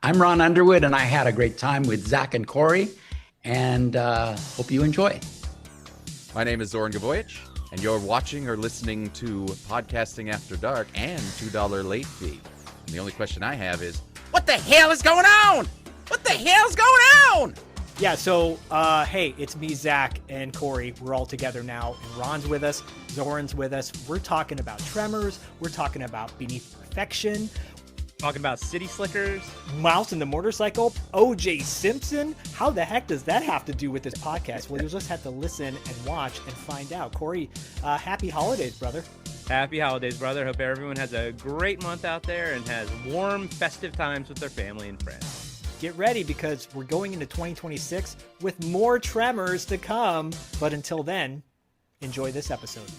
I'm Ron Underwood, and I had a great time with Zach and Corey, and hope you enjoy. My name is Zoran Gvojic, and you're watching or listening to Podcasting After Dark and $2 Late Fee. And the only question I have is, what the hell is going on? What the hell's going on? Yeah, so, hey, it's me, Zach, and Corey. We're all together now, and Ron's with us, Zoran's with us. We're talking about Tremors. We're talking about Beneath Perfection. Talking about City Slickers. Mouse and the Motorcycle. O.J. Simpson. How the heck does that have to do with this podcast? Well, you'll just have to listen and watch and find out. Corey, happy holidays, brother. Happy holidays, brother. Hope everyone has a great month out there and has warm, festive times with their family and friends. Get ready because we're going into 2026 with more Tremors to come. But until then, enjoy this episode.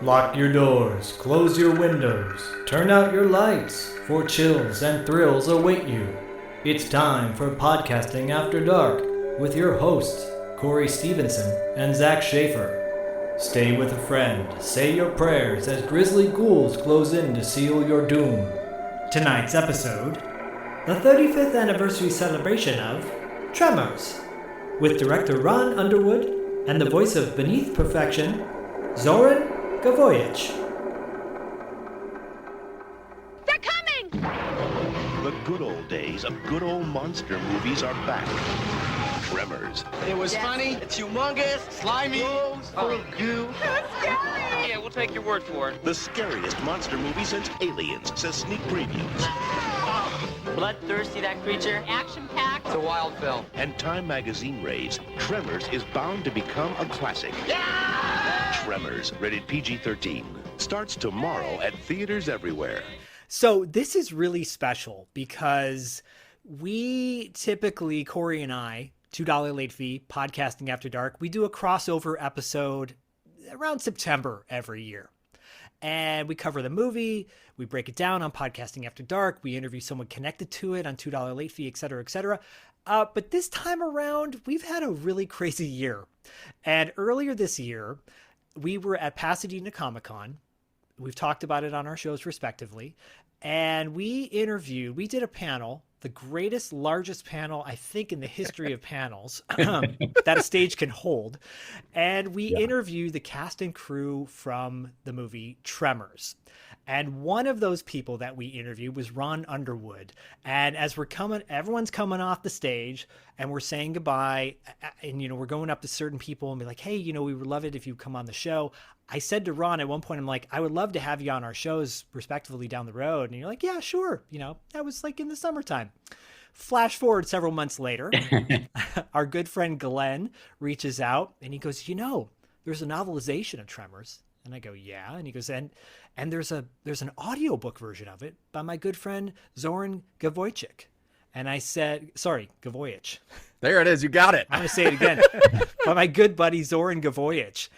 Lock your doors, close your windows, turn out your lights, for chills and thrills await you. It's time for Podcasting After Dark with your hosts, Corey Stevenson and Zach Schaefer. Stay with a friend, say your prayers as grisly ghouls close in to seal your doom. Tonight's episode, the 35th anniversary celebration of Tremors, with director Ron Underwood and the voice of Beneath Perfection, Zoran Gvojic. They're coming! The good old days of good old monster movies are back. Tremors. It was funny. It's humongous. Slimy. Full of goo. Yeah, we'll take your word for it. The scariest monster movie since Aliens, says sneak previews. Bloodthirsty, that creature. Action-packed. It's a wild film. And Time magazine raves, Tremors is bound to become a classic. Yeah! Tremors, rated PG-13, starts tomorrow at theaters everywhere. So this is really special because we typically, Corey and I, $2 Late Fee, Podcasting After Dark, we do a crossover episode around September every year. And we cover the movie, we break it down on Podcasting After Dark, we interview someone connected to it on $2 Late Fee, et cetera, et cetera. But this time around, we've had a really crazy year. And earlier this year, we were at Pasadena Comic-Con. We've talked about it on our shows respectively. And we did a panel, the greatest, largest panel, I think, in the history of panels that a stage can hold. And we interviewed the cast and crew from the movie Tremors. And one of those people that we interviewed was Ron Underwood. And as everyone's coming off the stage and we're saying goodbye, and, we're going up to certain people and be like, hey, we would love it if you come on the show. I said to Ron at one point, I'm like, I would love to have you on our shows respectively down the road. And you're like, yeah, sure. That was like in the summertime. Flash forward several months later, our good friend Glenn reaches out and he goes, there's a novelization of Tremors. And I go, yeah. And he goes, and there's an audiobook version of it by my good friend Zoran Gvojic. And I said, sorry, Gvojic. There it is. You got it. I'm going to say it again. By my good buddy Zoran Gvojic.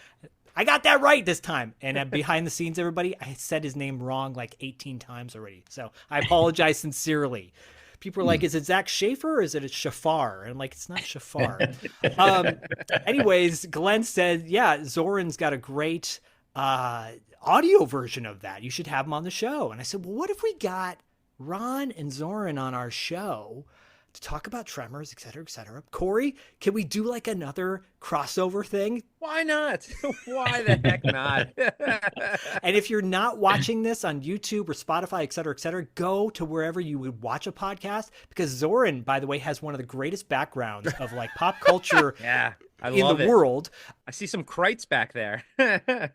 I got that right this time. And behind the scenes, everybody, I said his name wrong like 18 times already. So I apologize sincerely. People are like, is it Zach Schaefer or is it Shafar? And I'm like, it's not Shafar. Anyways, Glenn said, yeah, Zoran's got a great audio version of that. You should have him on the show. And I said, well, what if we got Ron and Zoran on our show to talk about Tremors, et cetera, et cetera? Corey, can we do like another crossover thing? Why not? Why the heck not? And if you're not watching this on YouTube or Spotify, et cetera, go to wherever you would watch a podcast, because Zoran, by the way, has one of the greatest backgrounds of like pop culture yeah, I in love the it. world. I see some Kreitz back there.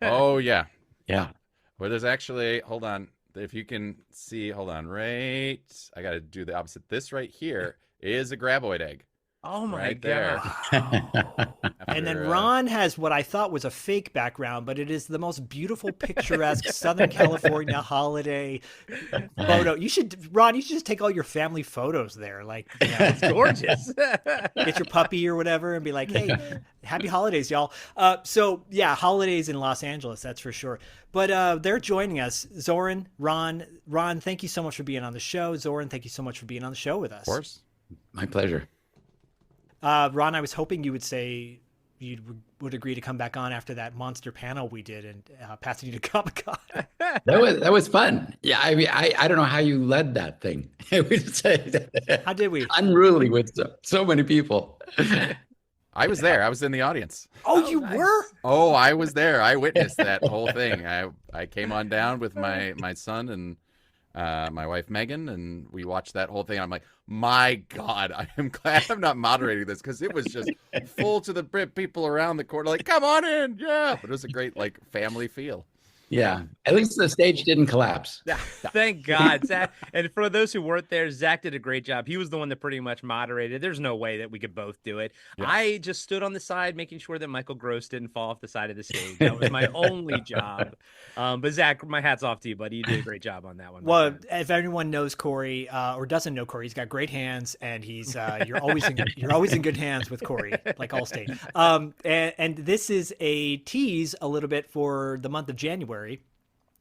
Oh, yeah. Yeah. Well, there's actually, hold on. If you can see, hold on, right. I got to do the opposite. This right here is a graboid egg. Oh my right God. there. And then Ron has what I thought was a fake background, but it is the most beautiful, picturesque Southern California holiday photo. Ron, you should just take all your family photos there. Like, It's gorgeous. get your puppy or whatever and be like, hey, happy holidays, y'all. So yeah, holidays in Los Angeles, that's for sure. But they're joining us. Zoran, Ron, thank you so much for being on the show. Zoran, thank you so much for being on the show with us. Of course. My pleasure. Ron, I was hoping you would say you would agree to come back on after that monster panel we did in Pasadena Comic-Con. That was fun. Yeah, I mean, I don't know how you led that thing. It was How did we? unruly with so many people. I was there. I was in the audience. Oh, you were? Oh, I was there. I witnessed that whole thing. I came on down with my son and my wife Megan, and we watched that whole thing. I'm like, my God, I am glad I'm not moderating this, because it was just full to the brim. People around the corner like, come on in, yeah. But it was a great like family feel. Yeah, at least the stage didn't collapse. Yeah, thank God, Zach. And for those who weren't there, Zach did a great job. He was the one that pretty much moderated. There's no way that we could both do it. Yeah. I just stood on the side, making sure that Michael Gross didn't fall off the side of the stage. That was my only job. But Zach, my hat's off to you, buddy. You did a great job on that one. Well, if anyone knows Corey or doesn't know Corey, he's got great hands, and he's you're always in good hands with Corey, like Allstate. And this is a tease a little bit for the month of January,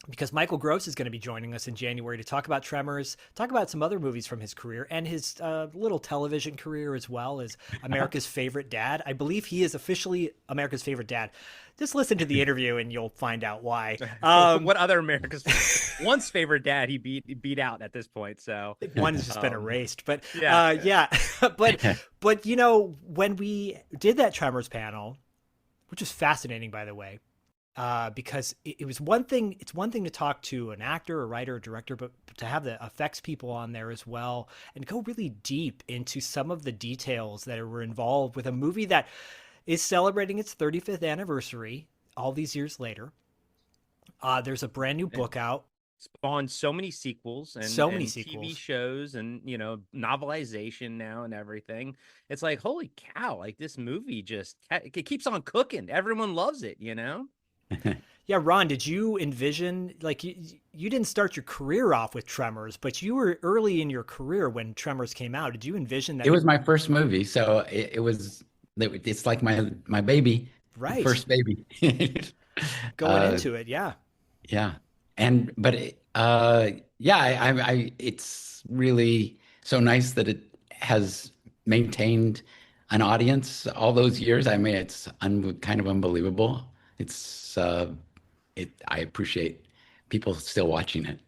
because Michael Gross is going to be joining us in January to talk about Tremors, talk about some other movies from his career and his little television career, as well as America's Favorite Dad. I believe he is officially America's Favorite Dad. Just listen to the interview and you'll find out why. What other America's once favorite dad he beat out at this point? So one has just been erased. But yeah. but you know, when we did that Tremors panel, which was fascinating, by the way, because it was one thing. It's one thing to talk to an actor, a writer, a director, but to have the effects people on there as well and go really deep into some of the details that were involved with a movie that is celebrating its 35th anniversary all these years later. There's a brand new book out. Spawned so many sequels and TV shows and, you know, novelization now and everything. It's like, holy cow, like this movie just it keeps on cooking. Everyone loves it, you know? Yeah, Ron, did you envision, like, you didn't start your career off with Tremors, but you were early in your career when Tremors came out. Did you envision that? It was my first movie, so it's like my baby, right? First baby. Going into it, yeah. Yeah, it's really so nice that it has maintained an audience all those years. I mean, it's kind of unbelievable. I appreciate people still watching it.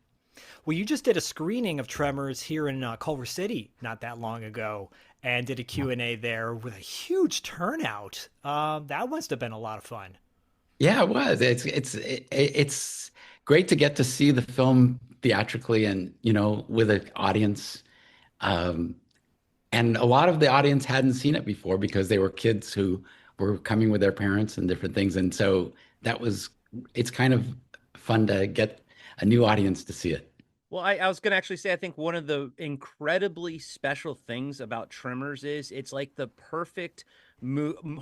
Well, you just did a screening of Tremors here in Culver City not that long ago, and did a Q&A there with a huge turnout. That must have been a lot of fun. Yeah, it was. It's great to get to see the film theatrically and, you know, with an audience. And a lot of the audience hadn't seen it before because they were kids who were coming with their parents and different things. And so it's kind of fun to get a new audience to see it. Well, I was going to actually say, I think one of the incredibly special things about Tremors is it's like the perfect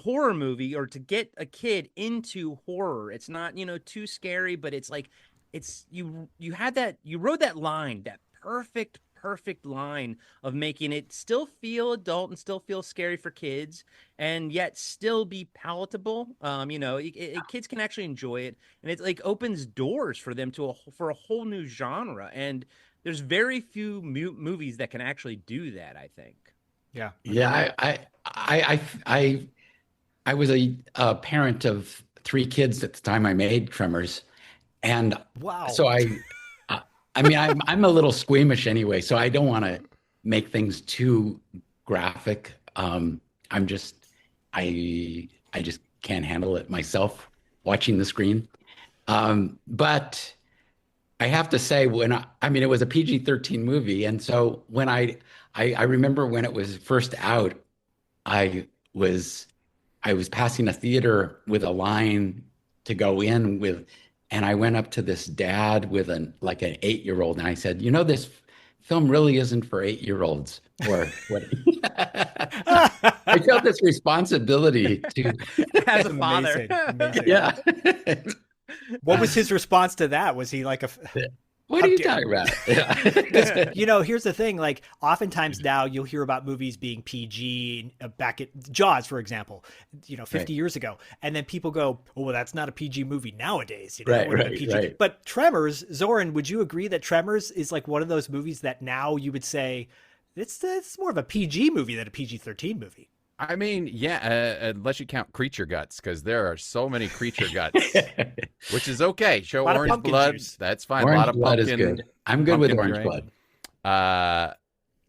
horror movie, or to get a kid into horror. It's not, you know, too scary, but it's like, you rode that line, that perfect line of making it still feel adult and still feel scary for kids, and yet still be palatable. You know, kids can actually enjoy it, and it like opens doors for them for a whole new genre. And there's very few movies that can actually do that, I think. Yeah. Yeah. I was a parent of 3 kids at the time I made Tremors. And wow. So I mean, I'm a little squeamish anyway, so I don't want to make things too graphic. I just can't handle it myself watching the screen. But I have to say, it was a PG-13 movie, and so when I remember when it was first out, I was passing a theater with a line to go in with. And I went up to this dad with an 8-year-old, and I said, "You know, this film really isn't for 8-year-olds." Or what? I felt this responsibility to, as a father. Amazing. Yeah. What was his response to that? Was he like What are you talking about? Because, you know, here's the thing. Like, oftentimes now you'll hear about movies being PG, back at Jaws, for example, you know, 50 years ago. And then people go, oh, well, that's not a PG movie nowadays. You know, Right. But Tremors, Zoran, would you agree that Tremors is like one of those movies that now you would say it's more of a PG movie than a PG-13 movie? I mean, yeah, unless you count creature guts, because there are so many creature guts, which is okay. Show A lot of orange pumpkin blood, juice. that's fine. A Orange lot of blood is pumpkin. good. I'm good with pumpkin orange puree. blood.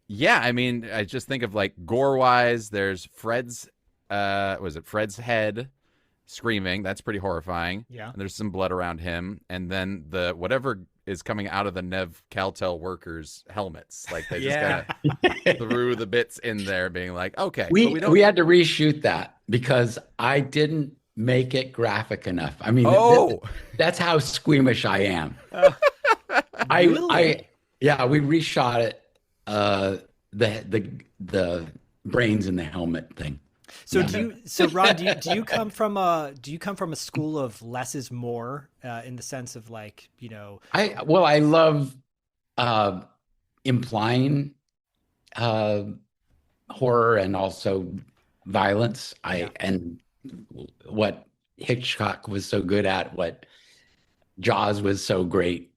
Yeah, I mean, I just think of like gore wise. There's Fred's, was it Fred's head screaming? That's pretty horrifying. Yeah. And there's some blood around him, and then the whatever is coming out of the Nev Caltel workers' helmets, like they just Yeah. kind of threw the bits in there, being like, okay, but We don't. we had to reshoot that because I didn't make it graphic enough. I mean, Oh. that's how squeamish I am. Really? Yeah, we reshot it. The brains in the helmet thing. So Yeah. Ron, do you come from a school of less is more in the sense of like, I love implying horror and also violence. And what Hitchcock was so good at, what Jaws was so great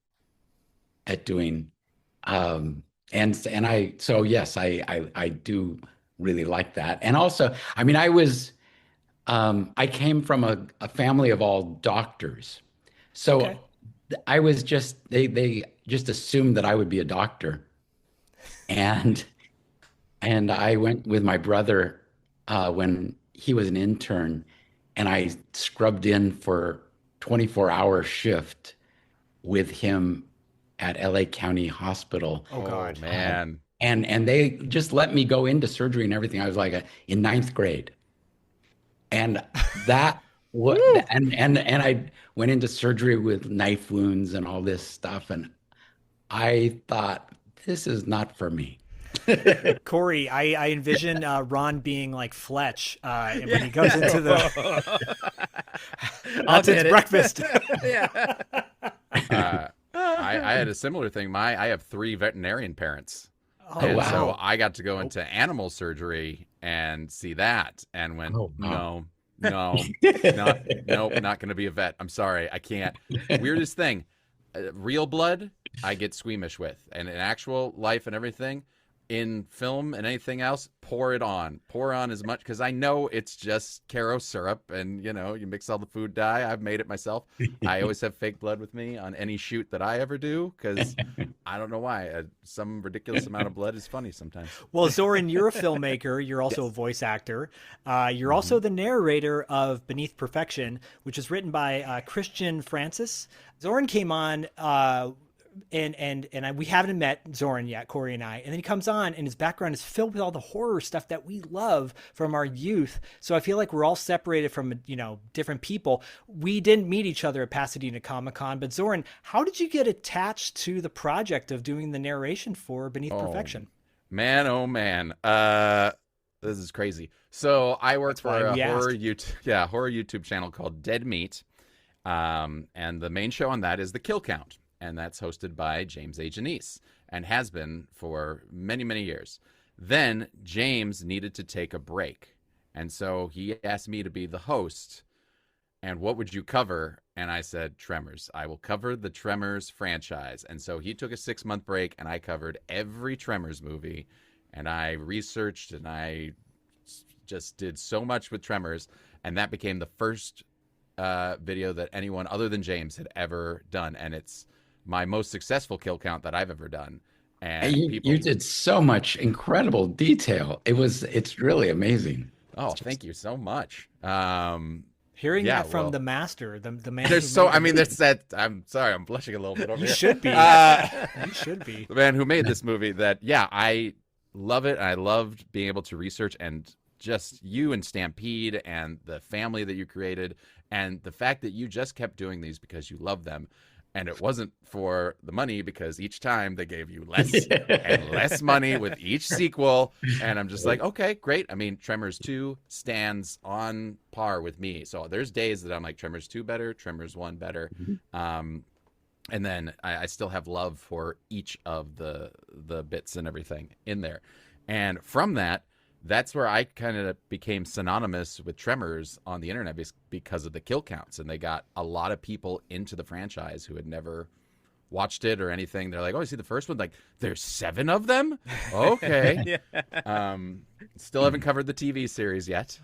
at doing. So yes, I do really like that. And also, I mean, I came from a family of all doctors. So Okay. I was just, they just assumed that I would be a doctor. And I went with my brother when he was an intern, and I scrubbed in for 24-hour shift with him at LA County Hospital. Oh God. Man. And they just let me go into surgery and everything. I was like in ninth grade. And that what and I went into surgery with knife wounds and all this stuff. And I thought, this is not for me. Corey, I envision Ron being like Fletch when he goes into the that's his breakfast. Yeah. I had a similar thing. I have 3 veterinarian parents. Oh, And wow. so I got to go into animal surgery and see that, and went, Oh, wow. nope, not going to be a vet. I'm sorry, I can't. Weirdest thing, real blood, I get squeamish with, and in actual life and everything, in film and anything else, pour on as much, because I know it's just Caro syrup, and you mix all the food dye. I've made it myself. I always have fake blood with me on any shoot that I ever do, because I don't know why. Some ridiculous amount of blood is funny sometimes. Well, Zoran, you're a filmmaker. You're also a voice actor. You're also the narrator of Beneath Perfection, which is written by Christian Francis. Zoran came on we haven't met Zoran yet, Corey and I. And then he comes on, and his background is filled with all the horror stuff that we love from our youth. So I feel like we're all separated from, different people. We didn't meet each other at Pasadena Comic-Con, but Zoran, how did you get attached to the project of doing the narration for Beneath Perfection? Man, oh man. This is crazy. So I work for a horror YouTube channel called Dead Meat. And the main show on that is The Kill Count. And that's hosted by James A. Janice, and has been for many, many years. Then James needed to take a break, and so he asked me to be the host. And what would you cover? And I said, Tremors. I will cover the Tremors franchise. And so he took a 6-month break, and I covered every Tremors movie, and I researched, and I just did so much with Tremors, and that became the first video that anyone other than James had ever done, and it's my most successful kill count that I've ever done. And you did so much incredible detail. It's really amazing. Oh, thank you so much. Hearing that from the master, the man. There's so, I mean, there's that. I'm sorry, I'm blushing a little bit over you here. should be. You should be. The man who made this movie. That, yeah, I love it. I loved being able to research, and just you and Stampede and the family that you created, and the fact that you just kept doing these because you love them. And it wasn't for the money, because each time they gave you less and less money with each sequel. And I'm just like, okay, great. I mean, Tremors 2 stands on par with me. So there's days that I'm like, Tremors 2 better, Tremors 1 better. And then I still have love for each of the bits and everything in there. And from that, that's where I kind of became synonymous with Tremors on the internet, because of the kill counts. And they got a lot of people into the franchise who had never watched it or anything, they're like, "Oh, I see the first one." Like, there's 7 of them. Okay. Still haven't covered the TV series yet.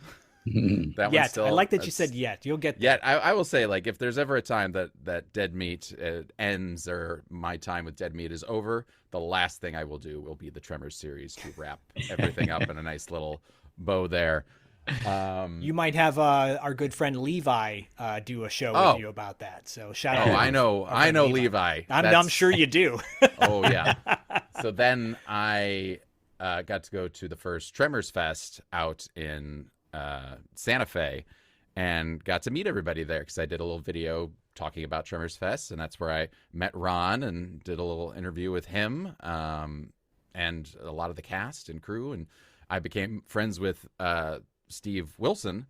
That one's Yet. still, I like that you said yet. You'll get there. Yet, I will say, like, if there's ever a time that Dead Meat ends or my time with Dead Meat is over, the last thing I will do will be the Tremors series to wrap everything up in a nice little bow there. You might have our good friend Levi do a show with you about that. So shout out. I know Levi. I'm sure you do. Oh yeah. So then I got to go to the first Tremors Fest out in Santa Fe, and got to meet everybody there because I did a little video talking about Tremors Fest, and that's where I met Ron and did a little interview with him, and a lot of the cast and crew, and I became friends with Steve Wilson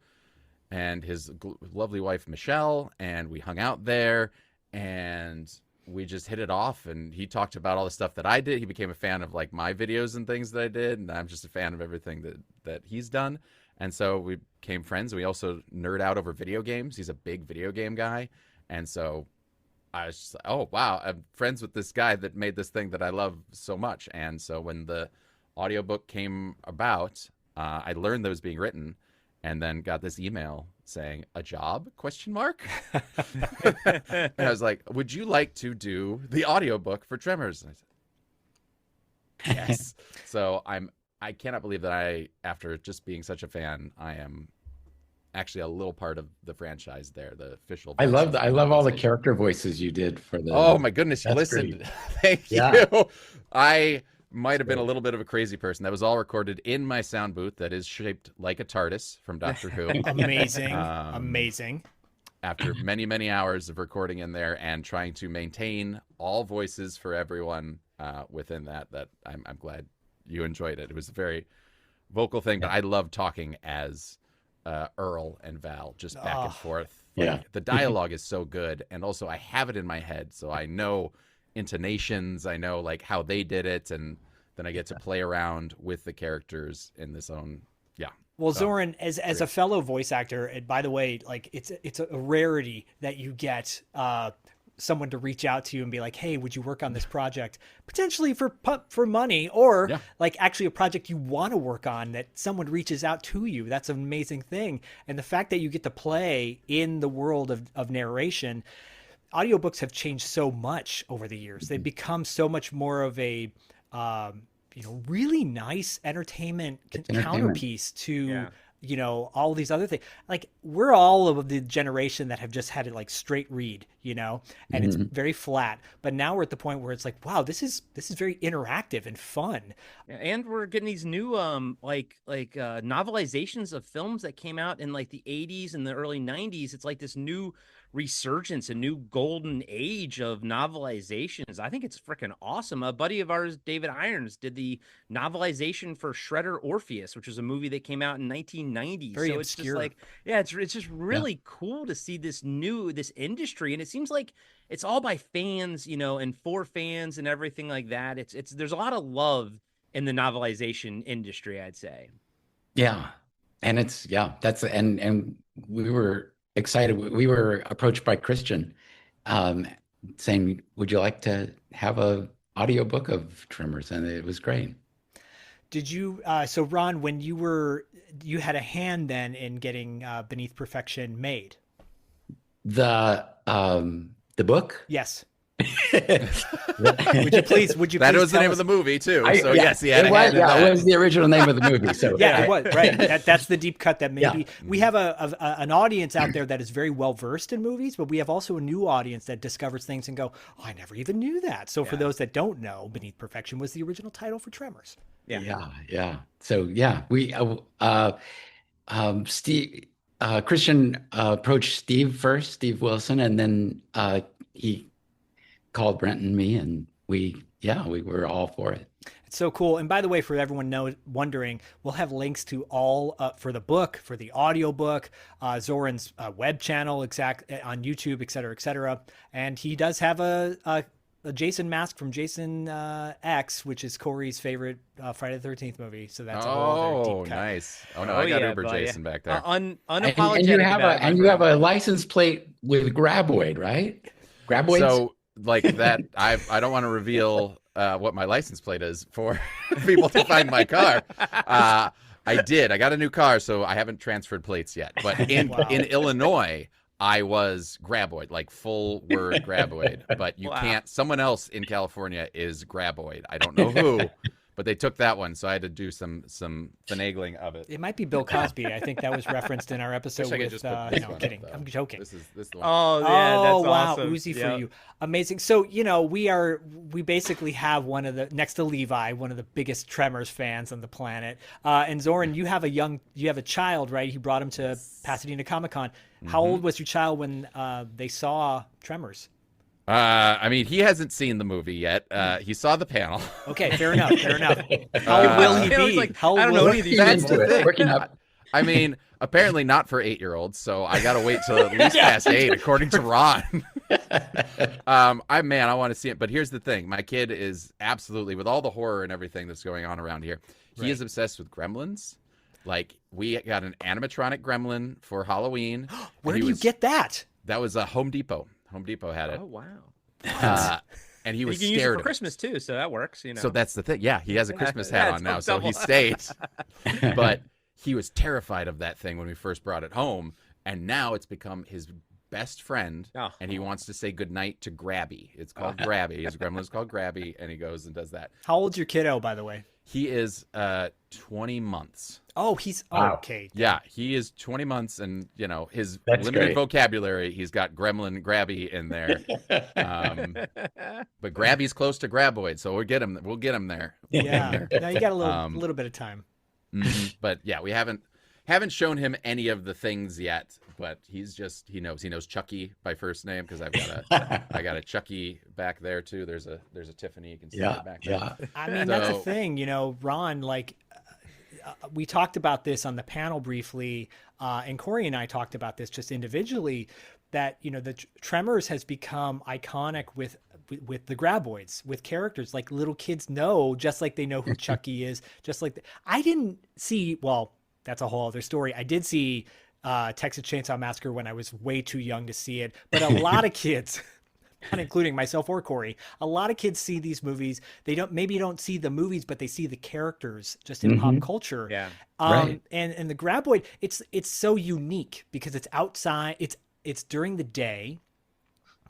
and his lovely wife Michelle, and we hung out there, and we just hit it off, and he talked about all the stuff that I did. He became a fan of like my videos and things that I did, and I'm just a fan of everything that he's done. And so we became friends. We also nerd out over video games. He's a big video game guy. And so I was just like, oh, wow, I'm friends with this guy that made this thing that I love so much. And so when the audiobook came about, I learned that it was being written, and then got this email saying, "A job?" ? And I was like, "Would you like to do the audiobook for Tremors?" And I said, yes. So I cannot believe that after just being such a fan, I am actually a little part of the franchise there, the official. I love all the character voices you did for the. Oh my goodness, you listened. Great. Thank Yeah. you. I might have been a little bit of a crazy person. That was all recorded in my sound booth that is shaped like a TARDIS from Doctor Who. Amazing. Amazing. After many, many hours of recording in there and trying to maintain all voices for everyone within that I'm glad you enjoyed it. It was a very vocal thing, but I love talking as Earl and Val, just back and forth. Like, the dialogue is so good, and also I have it in my head, so I know intonations, I know like how they did it, and then I get to play around with the characters in this own. Well, Zoran, as a fellow voice actor, and by the way, like it's a rarity that you get someone to reach out to you and be like, "Hey, would you work on this project?" Potentially for money, or like actually a project you want to work on, that someone reaches out to you. That's an amazing thing. And the fact that you get to play in the world of narration. Audiobooks have changed so much over the years. They've become so much more of a, really nice entertainment counterpiece to, all these other things. Like, we're all of the generation that have just had it like straight read, and it's very flat. But now we're at the point where it's like, wow, this is very interactive and fun. And we're getting these new novelizations of films that came out in like the 80s and the early 90s. It's like this new resurgence, a new golden age of novelizations. I think it's freaking awesome. A buddy of ours, David Irons, did the novelization for Shredder Orpheus, which was a movie that came out in 1990. Very so obscure. It's just like, it's just really cool to see this industry, and it seems like it's all by fans, and for fans and everything like that. It's there's a lot of love in the novelization industry, I'd say. Yeah. And and we were excited. We were approached by Christian saying, "Would you like to have a audiobook of Tremors?" And it was great. Did you so Ron, when you had a hand then in getting Beneath Perfection made? The book? Yes. Would you please that was the name of the movie too. Yes, he had it was the original name of the movie. So it was right. That's the deep cut that maybe we have an audience out there that is very well versed in movies, but we have also a new audience that discovers things and go, "Oh, I never even knew that." So for those that don't know, Beneath Perfection was the original title for Tremors. Yeah. So we Christian approached Steve Wilson, and then he called Brent and me, and we were all for it. It's so cool. And by the way, for everyone wondering, we'll have links to all for the book, for the audiobook, Zoran's web channel, on YouTube, et cetera. And he does have a Jason mask from Jason X, which is Corey's favorite Friday the 13th movie. So that's a whole other deep cut. Nice. Oh no, I got Uber Jason back there. Unapologetic. And you have a license plate with Graboid, right? Graboids? So like that. I don't want to reveal what my license plate is for people to find my car. I did. I got a new car, so I haven't transferred plates yet. But in Illinois, I was graboid, like full word graboid. But you can't. Someone else in California is graboid. I don't know who. But they took that one, so I had to do some finagling of it. It might be Bill Cosby. I think that was referenced in our episode with. No, I'm kidding. I'm joking. This is the one. Oh yeah, that's wow, awesome. Uzi for you, amazing. So we basically have one of the next to Levi, one of the biggest Tremors fans on the planet. And Zoran, you have a child, right? You brought him to Pasadena Comic-Con. How old was your child when they saw Tremors? I mean, he hasn't seen the movie yet. He saw the panel. Okay, fair enough. How will he be? Like, How I don't know any of these. That's the thing. Working up. I mean, apparently not for 8-year-olds, so I gotta wait till at least past 8, according to Ron. I want to see it. But here's the thing: my kid is absolutely, with all the horror and everything that's going on around here, he is obsessed with Gremlins. Like, we got an animatronic Gremlin for Halloween. Where do you get that? That was a Home Depot. Home Depot had it. Oh wow! And he was you can scared use it for Christmas too, so that works. So that's the thing. Yeah, he has a Christmas hat on now, so he stayed. But he was terrified of that thing when we first brought it home, and now it's become his best friend, and he wants to say goodnight to Grabby. It's called Grabby. His gremlin is called Grabby, and he goes and does that. How old's your kiddo, by the way? He is 20 months. Oh, he's okay. Yeah, he is 20 months, and his That's limited great. vocabulary, he's got gremlin Grabby in there. But Grabby's close to Graboid, so we'll get him there. Yeah. Now you got a little bit of time. But yeah, we haven't shown him any of the things yet, but he knows Chucky by first name, because I got a Chucky back there too. There's a Tiffany, you can see it back there. Yeah. I mean, that's the thing, Ron, like we talked about this on the panel briefly, and Corey and I talked about this just individually, that the Tremors has become iconic with the Graboids, with characters like little kids know, just like they know who Chucky is, just like I didn't see, well, that's a whole other story. I did see Texas Chainsaw Massacre when I was way too young to see it, but a lot of kids, not including myself or Corey, a lot of kids see these movies. They don't see the movies, but they see the characters just in pop culture. Yeah. Right. And the Graboid, it's so unique because it's outside. It's during the day,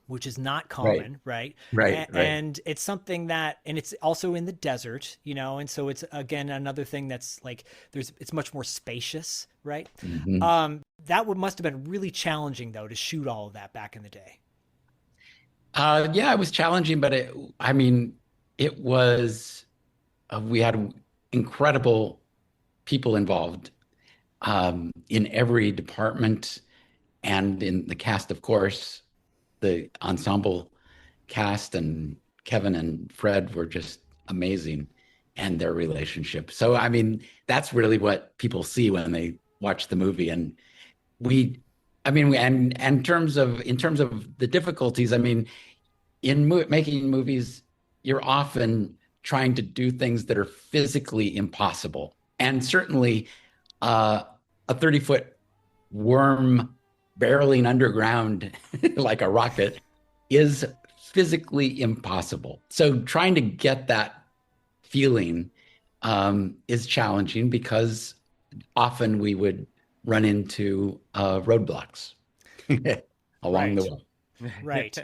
which is not common, right? Right. And it's something that, and it's also in the desert, and so it's again another thing that's like it's much more spacious, right? That must have been really challenging though to shoot all of that back in the day. Yeah, it was challenging, but it was, we had incredible people involved in every department and in the cast, of course. The ensemble cast and Kevin and Fred were just amazing, and their relationship. So, I mean, that's really what people see when they watch the movie. And in terms of the difficulties, I mean, in making movies, you're often trying to do things that are physically impossible. And certainly a 30-foot worm barreling underground like a rocket is physically impossible. So trying to get that feeling is challenging, because often we would run into roadblocks along the way. Right.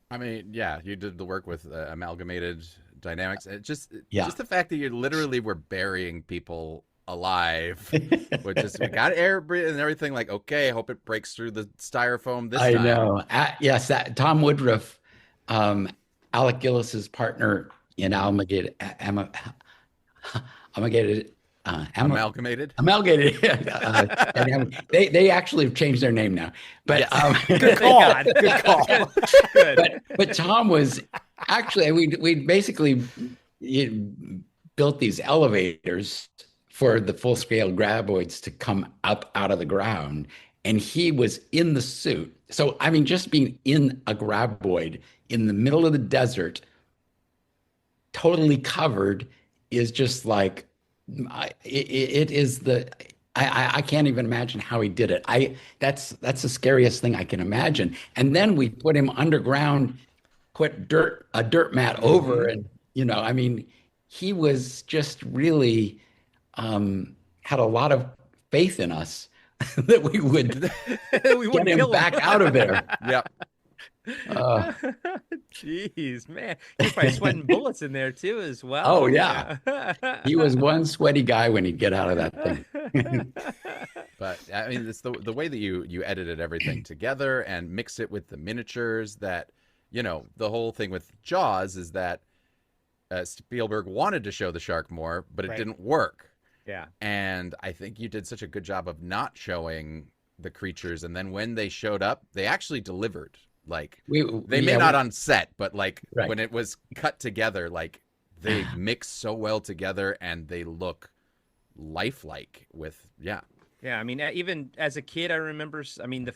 I mean, yeah, you did the work with Amalgamated Dynamics. It just the fact that you literally were burying people alive, which is, we got air and everything. Like, okay, hope it breaks through the styrofoam this time. I know. Yes, Tom Woodruff, Alec Gillis's partner in Amalgamated. Amalgamated. They actually have changed their name now. But Good call. Good call. But Tom was actually, we basically built these elevators for the full-scale graboids to come up out of the ground, and he was in the suit. So, I mean, just being in a graboid in the middle of the desert, totally covered, is just like, it is the, I can't even imagine how he did it. That's the scariest thing I can imagine. And then we put him underground put a dirt mat over, and I mean, he was just really had a lot of faith in us that we would We get wouldn't him kill him. back out of there. Yep. Jeez, man. He was probably sweating bullets in there too, as well. Oh yeah, he was one sweaty guy when he'd get out of that thing. But I mean, it's the way that you edited everything together and mix it with the miniatures. That the whole thing with Jaws is that Spielberg wanted to show the shark more, but it Right. didn't work. Yeah. And I think you did such a good job of not showing the creatures, and then when they showed up, they actually delivered. Like they may not on set, but like Right. when it was cut together, like they mix so well together and they look lifelike with Yeah, I mean, even as a kid, I remember, I mean,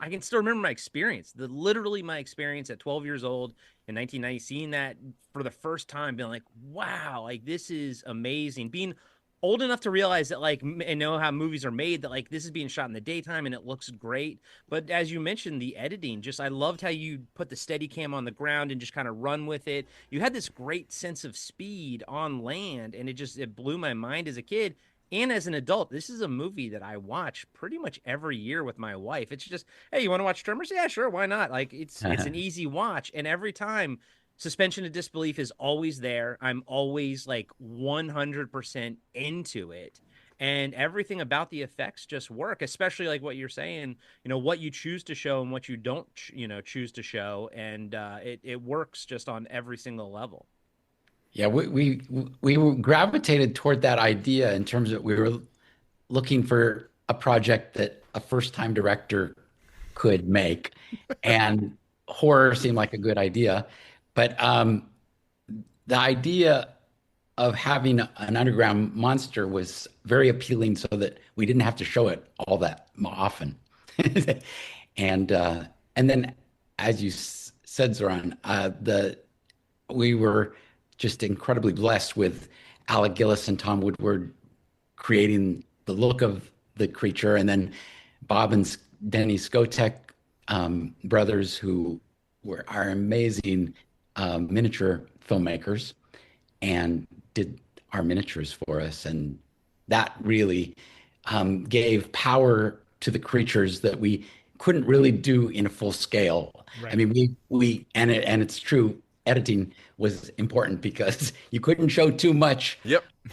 I can still remember my experience, literally my experience at 12 years old in 1990, seeing that for the first time, being like, wow, like this is amazing. Being old enough to realize that, like, and know how movies are made, that like this is being shot in the daytime and it looks great. But as you mentioned, the editing, I loved how you put the steady cam on the ground and just kind of run with it. You had this great sense of speed on land, and it blew my mind as a kid. And as an adult, this is a movie that I watch pretty much every year with my wife. It's just, hey, you want to watch Tremors? Yeah, sure, why not? Like it's an easy watch, and every time suspension of disbelief is always there. I'm always like 100% into it. And everything about the effects just work, especially like what you're saying, what you choose to show and what you don't, choose to show. And it works just on every single level. Yeah, we gravitated toward that idea in terms of we were looking for a project that a first-time director could make, and horror seemed like a good idea. But the idea of having an underground monster was very appealing, so that we didn't have to show it all that often. And then, as you said, Zoran, we were just incredibly blessed with Alec Gillis and Tom Woodward creating the look of the creature, and then Bob and Denny Skotek, brothers, who are amazing miniature filmmakers and did our miniatures for us. And that really gave power to the creatures that we couldn't really do in a full scale. Right. I mean, and it's true, editing was important because you couldn't show too much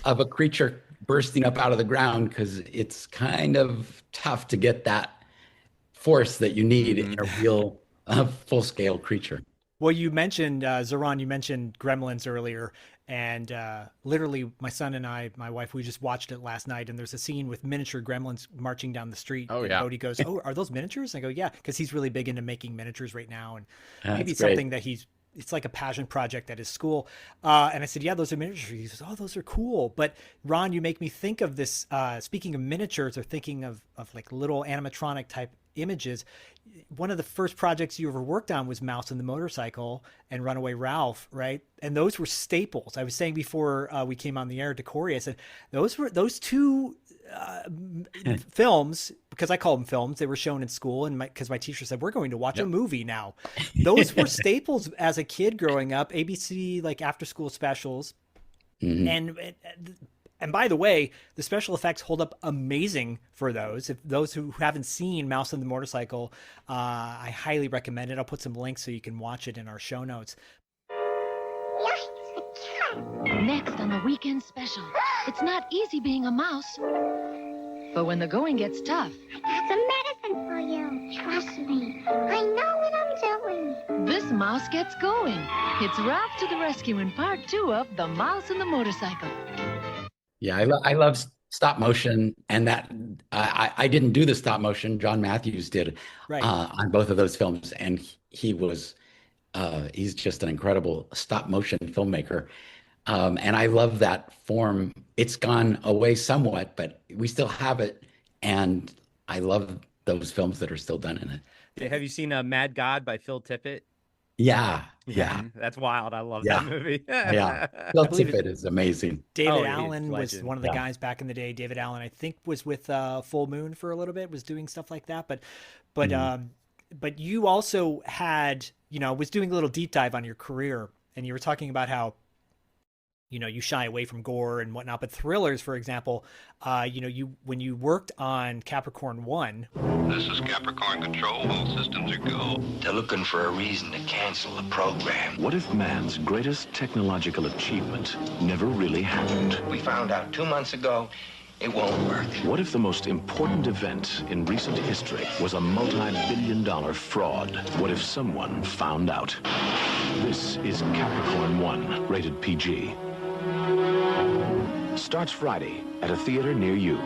of a creature bursting up out of the ground, because it's kind of tough to get that force that you need in a real full-scale creature. Well, you mentioned, Zoran, you mentioned Gremlins earlier, and literally my son and my wife, we just watched it last night, and there's a scene with miniature gremlins marching down the street. Oh, and yeah. Bodie goes, "Oh, are those miniatures?" And I go, "Yeah," because he's really big into making miniatures right now, and maybe That's it's great. something that it's like a passion project at his school. And I said, "Yeah, those are miniatures." He says, "Oh, those are cool." But Ron, you make me think of this, speaking of miniatures, or thinking of like little animatronic type images. One of the first projects you ever worked on was Mouse and the Motorcycle and Runaway Ralph, right? And those were staples. I was saying before we came on the air to Corey, I said those two films, because I call them films, they were shown in school, and because my teacher said, we're going to watch a movie now. Those were staples as a kid growing up. ABC, like after school specials. And by the way, the special effects hold up amazing for those. If those who haven't seen Mouse and the Motorcycle, I highly recommend it. I'll put some links so you can watch it in our show notes. Next on the weekend special, it's not easy being a mouse, but when the going gets tough, I got some medicine for you. Trust me. I know what I'm doing. this mouse gets going. It's Ralph to the rescue in part 2 of The Mouse and the Motorcycle. Yeah, I love stop motion, and that I didn't do the stop motion. John Matthews did on both of those films, and he's just an incredible stop motion filmmaker. And I love that form. It's gone away somewhat, but we still have it, and I love those films that are still done in it. Have you seen Mad God by Phil Tippett? Yeah. That's wild. I love that movie. Yeah. Phil Tippett is amazing. David Allen was one of the guys back in the day. David Allen, I think, was with Full Moon for a little bit, was doing stuff like that. But but you also had, was doing a little deep dive on your career, and you were talking about how, you shy away from gore and whatnot, but thrillers, for example, when you worked on Capricorn One. This is Capricorn Control. All systems are go. They're looking for a reason to cancel the program. What if man's greatest technological achievement never really happened? We found out 2 months ago it won't work. What if the most important event in recent history was a multi-billion-dollar fraud? What if someone found out? This is Capricorn One, rated PG. Starts Friday at a theater near you.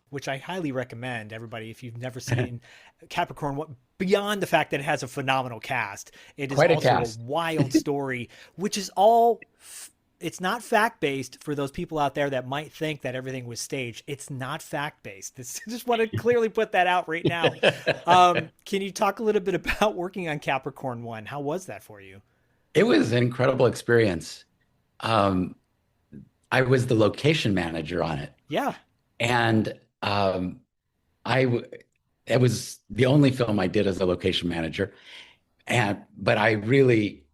Which I highly recommend, everybody, if you've never seen Capricorn. Beyond the fact that it has a phenomenal cast, it is also a wild story, which is all... It's not fact-based for those people out there that might think that everything was staged. It's not fact-based. I just want to clearly put that out right now. Can you talk a little bit about working on Capricorn One? How was that for you? It was an incredible experience. I was the location manager on it. Yeah. And it was the only film I did as a location manager. But I really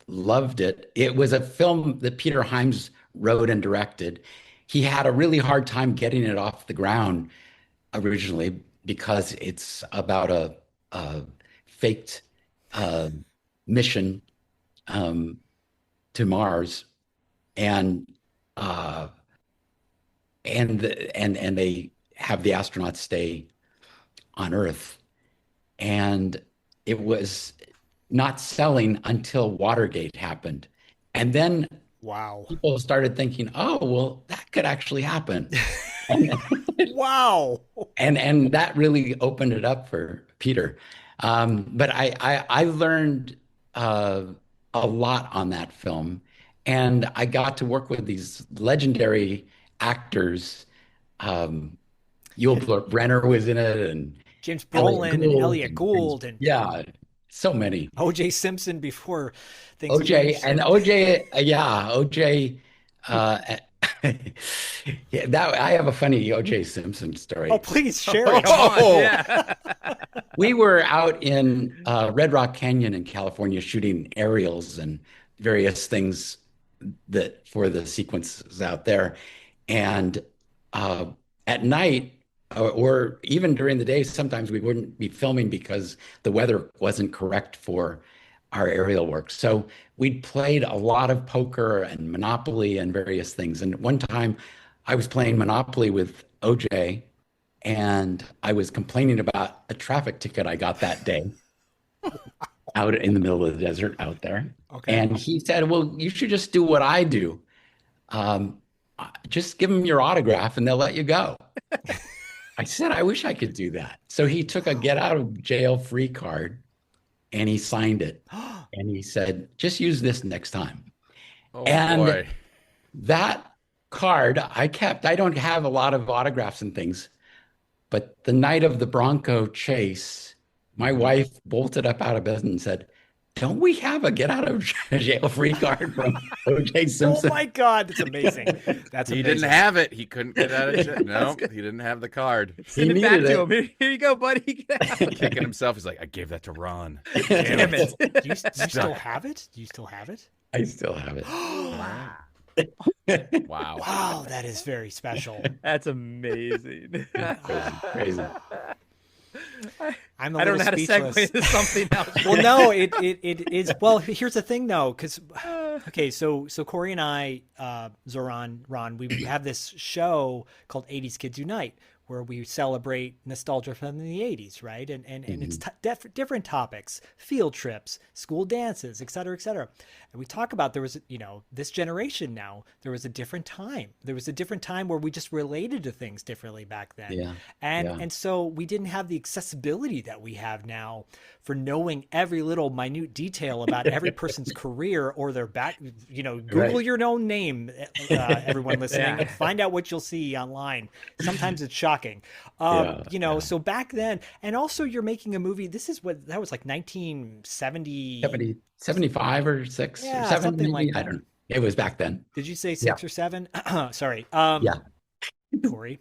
loved it. It was a film that Peter Hyams wrote and directed. He had a really hard time getting it off the ground originally because it's about a faked mission to Mars, and they have the astronauts stay on Earth, and it was not selling until Watergate happened. And then people started thinking, oh, well, that could actually happen. Wow. And that really opened it up for Peter. But I learned a lot on that film. And I got to work with these legendary actors. Yul Brynner was in it, and James Brolin and Elliot Gould. And yeah, so many. O.J. Simpson before things. O.J. and O.J. Yeah, O.J. Yeah, I have a funny O.J. Simpson story. Oh, please share it. Yeah. We were out in Red Rock Canyon in California shooting aerials and various things that for the sequences out there. And at night, or even during the day, sometimes we wouldn't be filming because the weather wasn't correct for our aerial work. So we'd played a lot of poker and Monopoly and various things. And one time I was playing Monopoly with OJ, and I was complaining about a traffic ticket I got that day out in the middle of the desert out there. Okay. And he said, well, you should just do what I do. Just give them your autograph and they'll let you go. I said, I wish I could do that. So he took a get out of jail free card and he signed it. And he said, just use this next time. Oh, and boy. That card I kept. I don't have a lot of autographs and things, but the night of the Bronco chase, my wife bolted up out of bed and said, don't we have a get out of jail free card from O.J. Simpson? Oh my God, that's amazing. That's he amazing. didn't have it. He couldn't get out of jail. No, he didn't have the card. Send it back to him. Here you go, buddy. Kicking himself. He's like, I gave that to Ron. Damn it. Do you still have it? Do you still have it? I still have it. Wow. Wow. Wow, that is very special. That's amazing. Crazy. I don't know how to segue into something else. Well, no, it is. Well, here's the thing, though, because okay, so Corey and I, Ron, we have this show called 80s Kids Unite, where we celebrate nostalgia from the 80s, right? And it's different topics, field trips, school dances, et cetera, et cetera. And we talk about there was, this generation now, there was a different time. There was a different time where we just related to things differently back then. Yeah. And so we didn't have the accessibility that we have now for knowing every little minute detail about every person's career or their back, Google your own name, everyone listening, and find out what you'll see online. Sometimes it's shocking. So back then, and also you're making a movie. That was like 1970. 75 or 6 or 7, something maybe? like that. I don't know. It was back then. Did you say 6 or 7? Sorry. Yeah. Corey.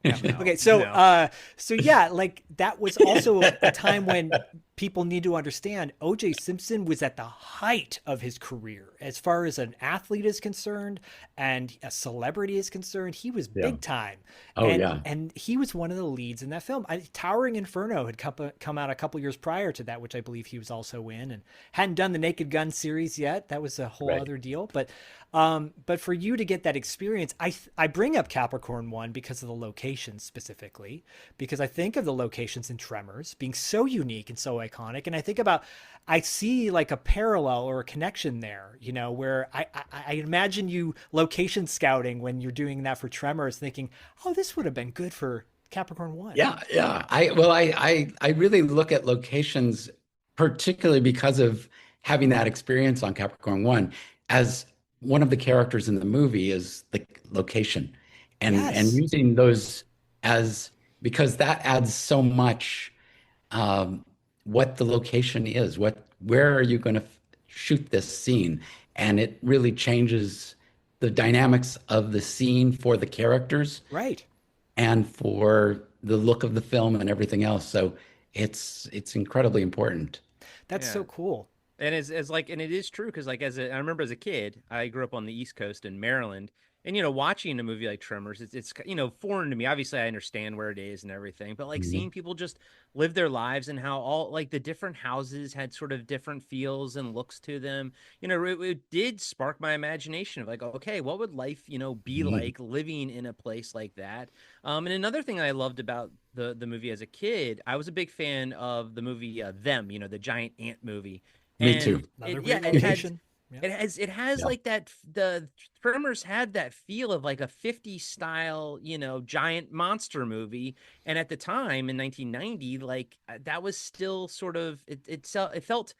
Okay, so yeah, like that was also a time when people need to understand O.J. Simpson was at the height of his career as far as an athlete is concerned and a celebrity is concerned. He was big time. And he was one of the leads in that film. Towering Inferno had come out a couple years prior to that, which I believe he was also in, and hadn't done the Naked Gun series yet. That was a whole other deal. But for you to get that experience, I bring up Capricorn One because of the locations specifically, because I think of the locations in Tremors being so unique and so iconic. And I see like a parallel or a connection there, you know, where I imagine you location scouting when you're doing that for Tremors, thinking, oh, this would have been good for Capricorn One. Yeah. I really look at locations, particularly because of having that experience on Capricorn 1, as one of the characters in the movie is the location, and using those because that adds so much. What the location is, where are you going to shoot this scene, and it really changes the dynamics of the scene for the characters, right, and for the look of the film and everything else. So it's incredibly important. That's so cool. And and it is true, because like I remember as a kid, I grew up on the East Coast in Maryland, and you know, watching a movie like Tremors, it's you know, foreign to me. Obviously, I understand where it is and everything, but like seeing people just live their lives and how all like the different houses had sort of different feels and looks to them, you know, it did spark my imagination of like, okay, what would life, you know, be like living in a place like that? And another thing I loved about the movie as a kid, I was a big fan of the movie Them, you know, the giant ant movie. Me too. It has like that. The Tremors had that feel of like a 50s style, you know, giant monster movie. And at the time in 1990, like that was still sort of it felt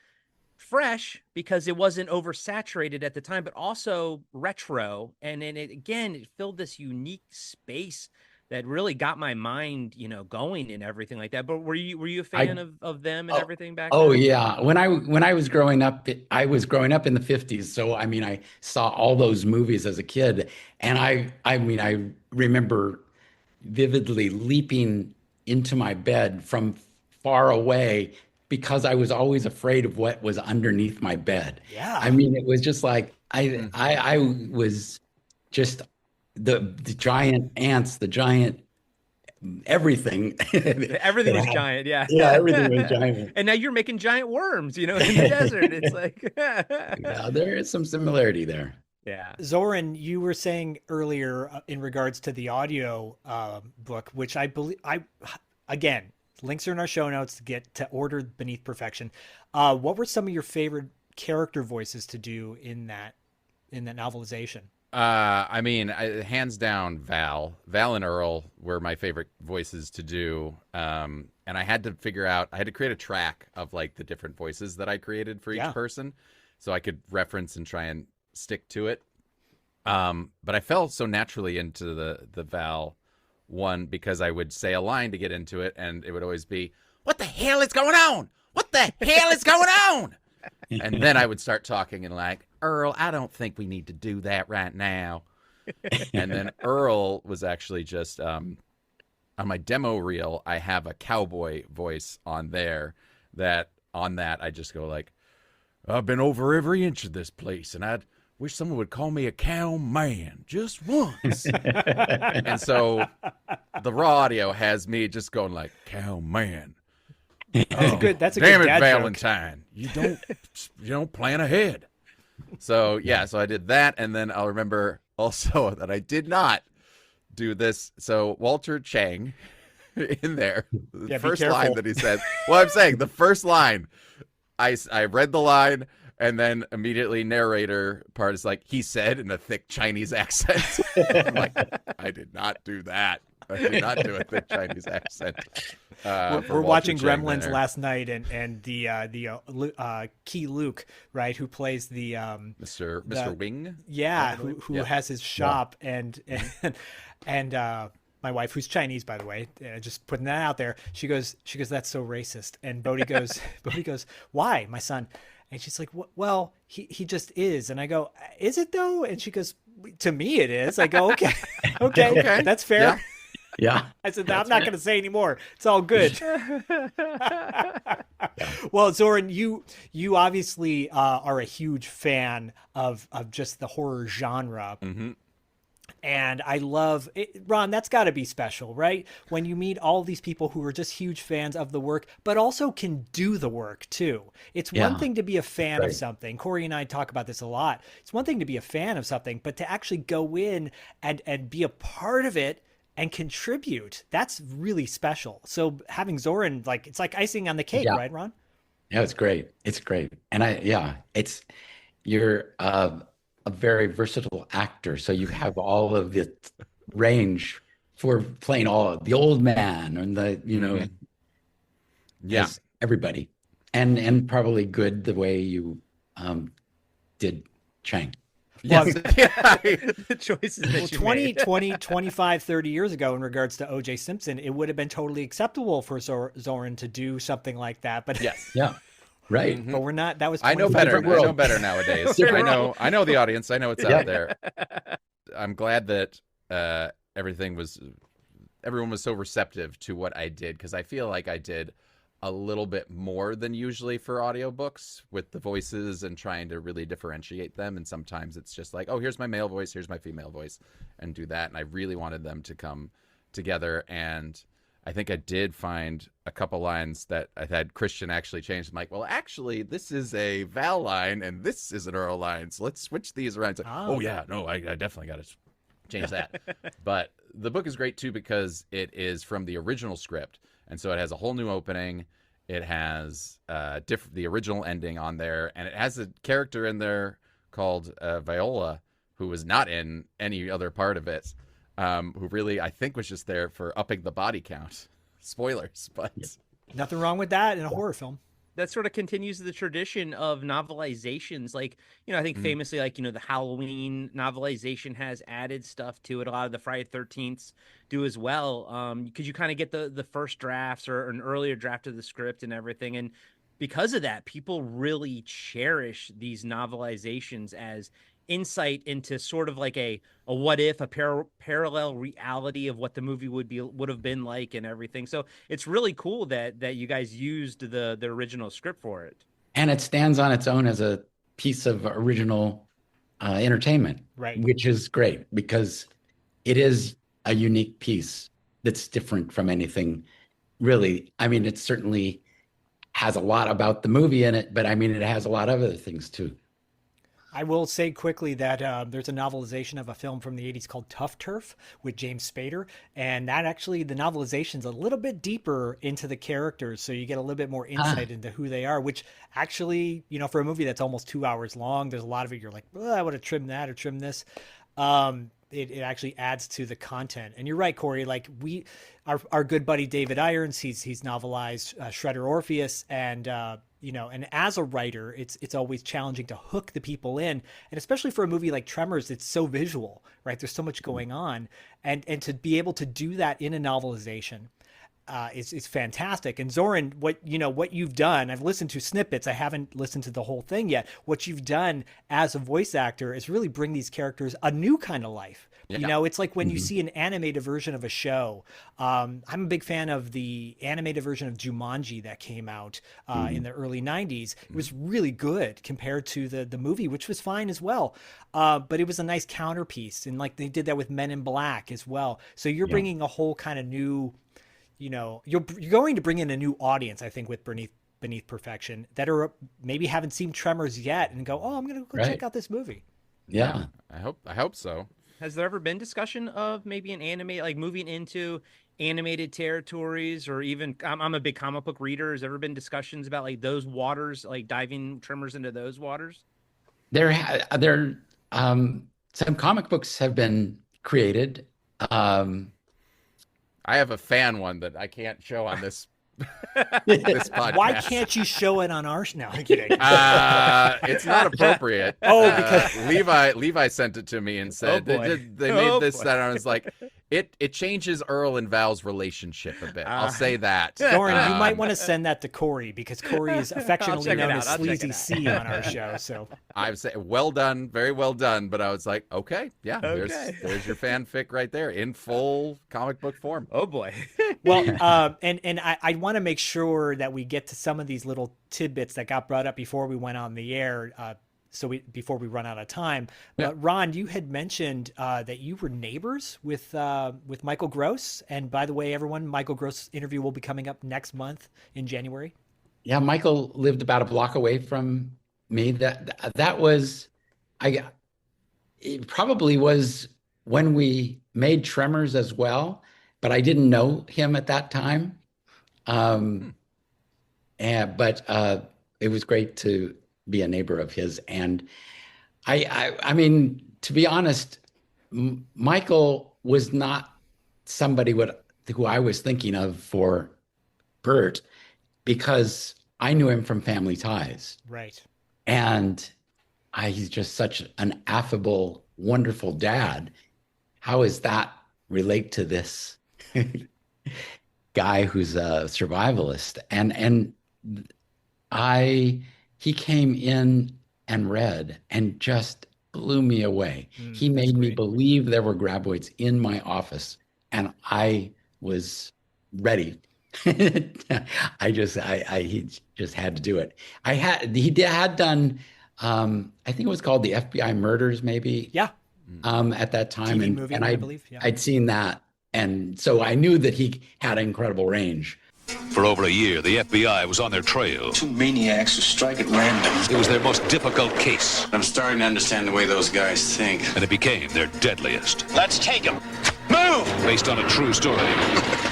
fresh because it wasn't oversaturated at the time, but also retro. And then it filled this unique space that really got my mind, you know, going and everything like that. But were you a fan of them and everything back then? Oh yeah. When I was growing up, I was growing up in the 50s. So I mean, I saw all those movies as a kid. And I mean, I remember vividly leaping into my bed from far away because I was always afraid of what was underneath my bed. Yeah. I mean, it was just like I was just the giant ants, the giant everything. Everything was giant, yeah. Yeah, everything was giant. And now you're making giant worms, you know, in the desert. It's like yeah, there is some similarity there. Yeah. Zoran, you were saying earlier in regards to the audio book, which I believe again, links are in our show notes to get to Order Beneath Perfection. What were some of your favorite character voices to do in that novelization? I mean, hands down, Val and Earl were my favorite voices to do. And I had to create a track of like the different voices that I created for each person, so I could reference and try and stick to it. But I fell so naturally into the Val one because I would say a line to get into it, and it would always be, "What the hell is going on? What the hell is going on?" And then I would start talking and like, "Earl, I don't think we need to do that right now." And then Earl was actually just on my demo reel, I have a cowboy voice on there that I just go like, "I've been over every inch of this place, and I'd wish someone would call me a cow man just once." And so the raw audio has me just going like, "Cow man." That's a damn good it, dad Valentine. Joke. You don't plan ahead. So yeah, so I did that, and then I'll remember also that I did not do this. So Walter Chang in there, the first line that he said. Well, I'm saying the first line, I read the line, and then immediately narrator part is like, he said in a thick Chinese accent. I'm like, I did not do that. I did not do a thick Chinese accent. We're watching Gremlins last night, and the Key Luke, right, who plays the Mr. Wing, who has his shop, and my wife, who's Chinese, by the way, just putting that out there, she goes, "That's so racist." And Bodhi goes, "Why, my son?" And she's like, "Well, he just is." And I go, "Is it though?" And she goes, "To me, it is." I go, "Okay, okay, that's fair." Yeah. I said, I'm not going to say anymore. It's all good. Well, Zoran, you obviously are a huge fan of just the horror genre. Mm-hmm. And I love it. Ron, that's got to be special, right? When you meet all these people who are just huge fans of the work, but also can do the work too. It's one thing to be a fan of something. Corey and I talk about this a lot. It's one thing to be a fan of something, but to actually go in and be a part of it and contribute, that's really special. So having Zoran, like, it's like icing on the cake, right, Ron? Yeah, it's great. It's great. And you're a very versatile actor. So you have all of the range for playing all the old man and everybody. And probably good the way you did Chang. Yes. The choices that you 25, 30 years ago in regards to O.J. Simpson, it would have been totally acceptable for Zoran to do something like that. But yes. Yeah. Right. But we're not, that was I know better. I know better nowadays. I know the audience. I know it's out there. I'm glad that everyone was so receptive to what I did, because I feel like I did a little bit more than usually for audiobooks with the voices and trying to really differentiate them. And sometimes it's just like, oh, here's my male voice, here's my female voice, and do that. And I really wanted them to come together. And I think I did find a couple lines that I had Christian actually change. I'm like, well, actually, this is a Val line and this is an Earl line. So let's switch these around. It's like, I definitely got to change that. But the book is great too, because it is from the original script. And so it has a whole new opening. It has the original ending on there. And it has a character in there called Viola, who was not in any other part of it. Who really, I think, was just there for upping the body count. Spoilers, but nothing wrong with that in a horror film. That sort of continues the tradition of novelizations. Like, I think famously, like, the Halloween novelization has added stuff to it. A lot of the Friday 13th do as well. Because you kind of get the first drafts or an earlier draft of the script and everything. And because of that, people really cherish these novelizations as insight into sort of like a what if, a parallel reality of what the movie would have been like and everything. So it's really cool that you guys used the original script for it. And it stands on its own as a piece of original entertainment, right? Which is great, because it is a unique piece that's different from anything really. I mean, it certainly has a lot about the movie in it, but I mean, it has a lot of other things too. I will say quickly that there's a novelization of a film from the 80s called Tough Turf with James Spader. And that actually, the novelization's a little bit deeper into the characters. So you get a little bit more insight into who they are, which actually, for a movie that's almost 2 hours long, there's a lot of it you're like, I would have trimmed that or trimmed this. It actually adds to the content. And you're right, Corey, like our good buddy David Irons, he's novelized Shredder Orpheus, and and as a writer, it's always challenging to hook the people in, and especially for a movie like Tremors, it's so visual, right? There's so much going on, and to be able to do that in a novelization is fantastic. And Zoran, what you've done, I've listened to snippets, I haven't listened to the whole thing yet. What you've done as a voice actor is really bring these characters a new kind of life. Yeah. It's like when you see an animated version of a show. I'm a big fan of the animated version of Jumanji that came out in the early 90s. It was really good compared to the movie, which was fine as well. But it was a nice counterpiece. And like they did that with Men in Black as well. So you're bringing a whole kind of new, you're going to bring in a new audience, I think, with Beneath Perfection that are maybe haven't seen Tremors yet and go, oh, I'm going to go check out this movie. Yeah. I hope so. Has there ever been discussion of maybe an anime, like moving into animated territories, or even I'm a big comic book reader. Has there ever been discussions about like those waters, like diving Tremors into those waters? Some comic books have been created. I have a fan one that I can't show on this this podcast. Why can't you show it on our? No, I'm kidding. It's not appropriate. Because Levi sent it to me and said they made this. And I was like, It changes Earl and Val's relationship a bit. I'll say that. Zoran, you might want to send that to Corey, because Corey is affectionately known as Sleazy C on our show. So I would say, well done, very well done. But I was like, okay, yeah, there's your fanfic right there in full comic book form. Oh boy. Well, and I want to make sure that we get to some of these little tidbits that got brought up before we went on the air. Before we run out of time, but Ron, you had mentioned that you were neighbors with Michael Gross, and by the way, everyone, Michael Gross' interview will be coming up next month in January. Yeah, Michael lived about a block away from me. That was, it probably was when we made Tremors as well, but I didn't know him at that time. But it was great to be a neighbor of his. And I mean, to be honest, Michael was not somebody who I was thinking of for Burt, because I knew him from Family Ties. Right. And he's just such an affable, wonderful dad. How does that relate to this guy who's a survivalist? And he came in and read and just blew me away. He made me believe there were graboids in my office, and I was ready. He just had to do it. He had done, I think it was called the FBI Murders, maybe. Yeah. At that time, TV movie, I believe. Yeah. I'd seen that, and so I knew that he had incredible range. For over a year, the FBI was on their trail. Two maniacs who strike at random. It was their most difficult case. I'm starting to understand the way those guys think. And it became their deadliest. Let's take them. Move! Based on a true story.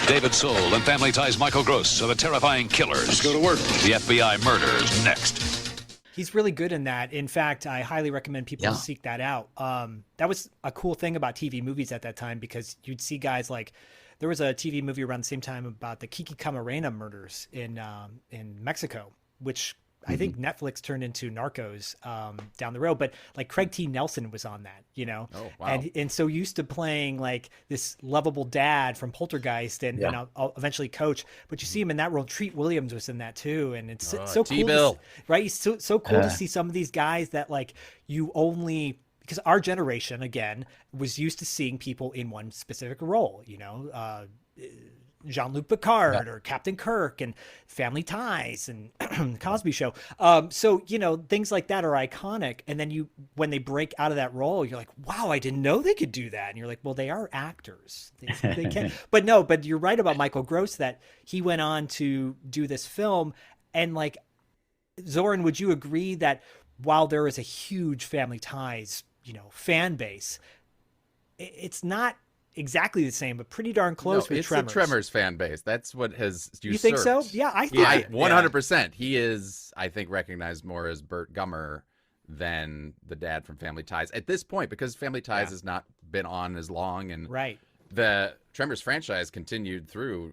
David Soul and Family Ties' Michael Gross are the terrifying killers. Let's go to work. The FBI Murders, next. He's really good in that. In fact, I highly recommend people seek that out. That was a cool thing about TV movies at that time, because you'd see guys like, there was a TV movie around the same time about the Kiki Camarena murders in Mexico, which I think Netflix turned into Narcos down the road. But like Craig T. Nelson was on that, you know? Oh, wow. And so used to playing like this lovable dad from Poltergeist and I'll eventually Coach. But you see him in that role. Treat Williams was in that too. And it's so cool. T-Bill. Right? It's so cool to see some of these guys that like you only... Because our generation, again, was used to seeing people in one specific role, you know, Jean-Luc Picard or Captain Kirk and Family Ties and Cosby Show. So, you know, things like that are iconic. And then when they break out of that role, you're like, wow, I didn't know they could do that. And you're like, well, they are actors. They can. But you're right about Michael Gross, that he went on to do this film. And like, Zoran, would you agree that while there is a huge Family Ties, you know, fan base, it's not exactly the same, but pretty darn close with Tremors. It's the Tremors fan base. That's what has usurped. You think so? Yeah, I think 100%. He is, I think, recognized more as Burt Gummer than the dad from Family Ties at this point, because Family Ties has not been on as long, and the Tremors franchise continued through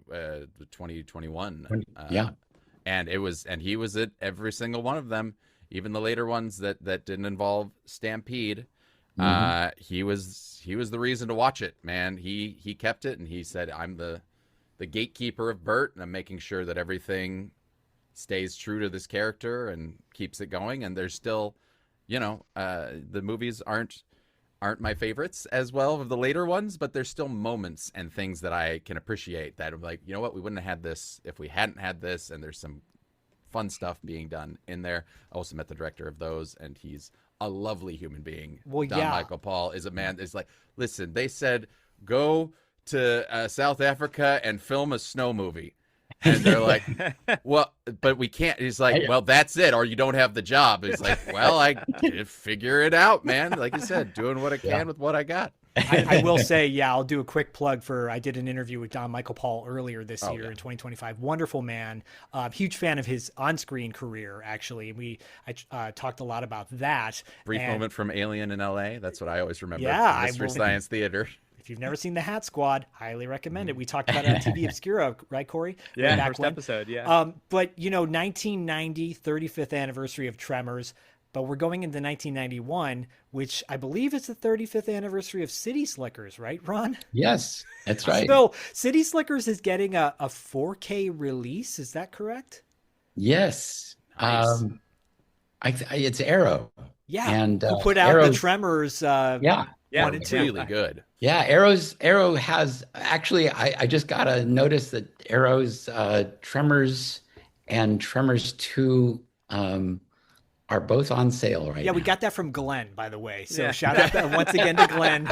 2021. And he was at every single one of them, even the later ones that didn't involve Stampede. He was the reason to watch it, man. He kept it, and he said, I'm the gatekeeper of Burt, and I'm making sure that everything stays true to this character and keeps it going. And there's still, you know, the movies aren't my favorites as well of the later ones, but there's still moments and things that I can appreciate that I'm like, you know what, we wouldn't have had this if we hadn't had this. And there's some fun stuff being done in there. I also met the director of those, and he's a lovely human being. Well, Don Michael Paul is a man that's like, listen, they said go to South Africa and film a snow movie, and they're like, well, but we can't. He's like, well, that's it, or you don't have the job. He's like, well, I figure it out, man. Like you said, doing what I can with what I got. I will say, I'll do a quick plug for, I did an interview with Don Michael Paul earlier this year in 2025. Wonderful man. Huge fan of his on-screen career, actually. I talked a lot about that. Brief moment from Alien in LA. That's what I always remember. Yeah. Mystery Science Theater. If you've never seen The Hat Squad, highly recommend it. We talked about it on TV Obscura, right, Corey? Yeah, first episode, yeah. But, you know, 1990, 35th anniversary of Tremors. but we're going into 1991, which I believe is the 35th anniversary of City Slickers, right, Ron? Yes, that's right. So City Slickers is getting a 4K release. Is that correct? Yes. Nice. It's Arrow. Yeah. And who put out the Tremors yeah. 1 and 2. Really good. Yeah, Arrow has actually I just got a notice that Arrow's Tremors and Tremors 2 are both on sale right now. Yeah, we got that from Glenn, by the way. So shout out once again to Glenn.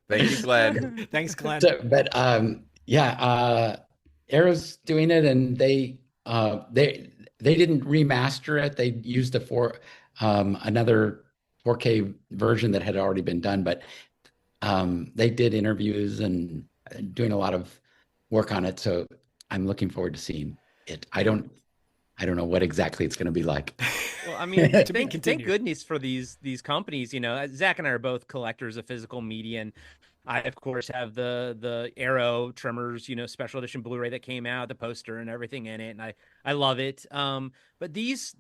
Thank you, Glenn. Thanks, Glenn. So, but Arrow's doing it, and they didn't remaster it. They used another 4K version that had already been done, but they did interviews and doing a lot of work on it. So I'm looking forward to seeing it. I don't know what exactly it's going to be like. Well, I mean, thank goodness for these companies. You know, Zach and I are both collectors of physical media, and I, of course, have the Arrow Tremors, special edition Blu-ray that came out, the poster and everything in it, and I love it. But it's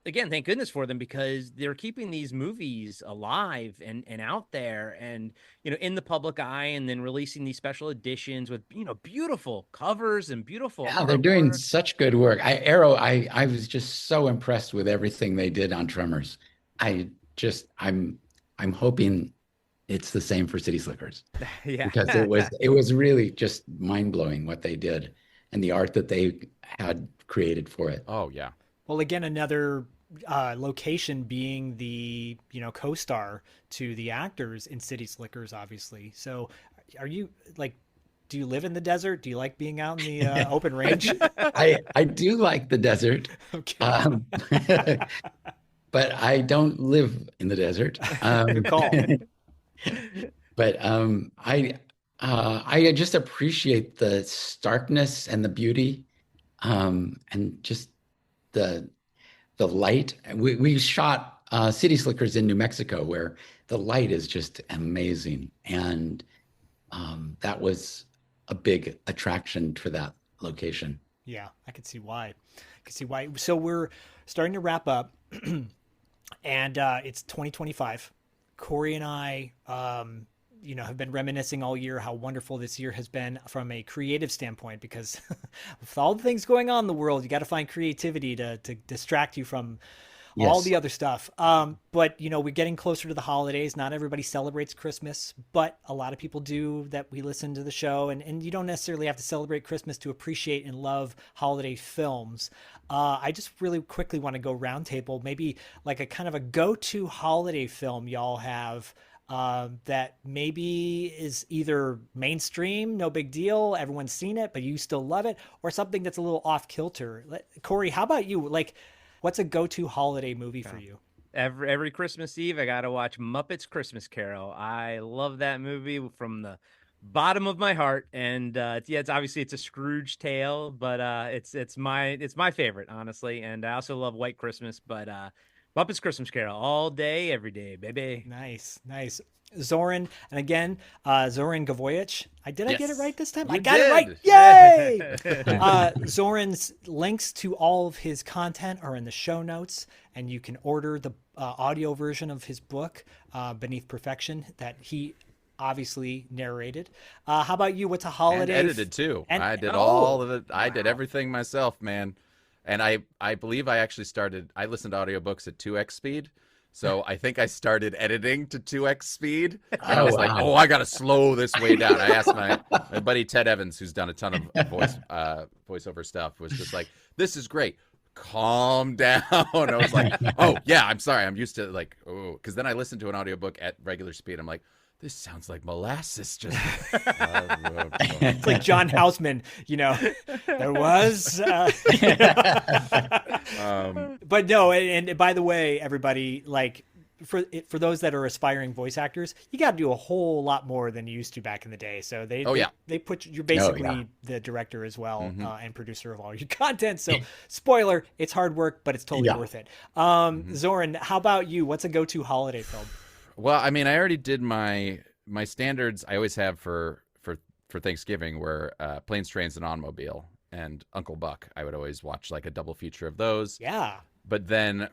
again, thank goodness for them, because they're keeping these movies alive and out there and, in the public eye, and then releasing these special editions with, beautiful covers and beautiful artwork. They're doing such good work. Arrow, I was just so impressed with everything they did on Tremors. I'm hoping it's the same for City Slickers. Yeah. Because it was really just mind-blowing what they did and the art that they had created for it. Oh, yeah. Well, again, another location being the co-star to the actors in City Slickers, obviously. So, do you live in the desert? Do you like being out in the open range? I do like the desert, but I don't live in the desert. Good call. But I just appreciate the starkness and the beauty, and just the light. We shot City Slickers in New Mexico, where the light is just amazing, and that was a big attraction for that location. Yeah, I can see why. So we're starting to wrap up, and it's 2025. Corey and I, have been reminiscing all year how wonderful this year has been from a creative standpoint, because with all the things going on in the world, you got to find creativity to distract you from all the other stuff. But, we're getting closer to the holidays. Not everybody celebrates Christmas, but a lot of people do that we listen to the show. And you don't necessarily have to celebrate Christmas to appreciate and love holiday films. I just really quickly want to go roundtable, maybe like a kind of a go-to holiday film y'all have that maybe is either mainstream, no big deal, everyone's seen it, but you still love it, or something that's a little off kilter. Corey, how about you? What's a go-to holiday movie for you? Every Christmas Eve, I got to watch Muppets Christmas Carol. I love that movie from the bottom of my heart, and it's a Scrooge tale, but it's my favorite, honestly. And I also love White Christmas, but Muppets Christmas Carol all day, every day, baby. Nice. Zoran, and again, Zoran Gvojic. Did I get it right this time? You I got did. it right. Yay! Zoran's links to all of his content are in the show notes, and you can order the audio version of his book, Beneath Perfection, that he obviously narrated. How about you? What's a holiday? And edited too. I did all of it. I did everything myself, man. And I believe I actually I listened to audiobooks at 2x speed. So I think I started editing to 2x speed. And I was like, I got to slow this way down. I asked my buddy Ted Evans, who's done a ton of voiceover stuff, was just like, this is great. Calm down. I was like, oh, yeah, I'm sorry. I'm used to because then I listened to an audiobook at regular speed. I'm like, this sounds like molasses. Just it's like John Houseman, there was. But no, and by the way, everybody, for those that are aspiring voice actors, you got to do a whole lot more than you used to back in the day. So they put you're basically the director as well, and producer of all your content. So spoiler, it's hard work, but it's totally worth it. Zoran, how about you? What's a go-to holiday film? Well, I mean, I already did my standards I always have for Thanksgiving, were Planes, Trains, and Automobile and Uncle Buck. I would always watch a double feature of those. Yeah. But then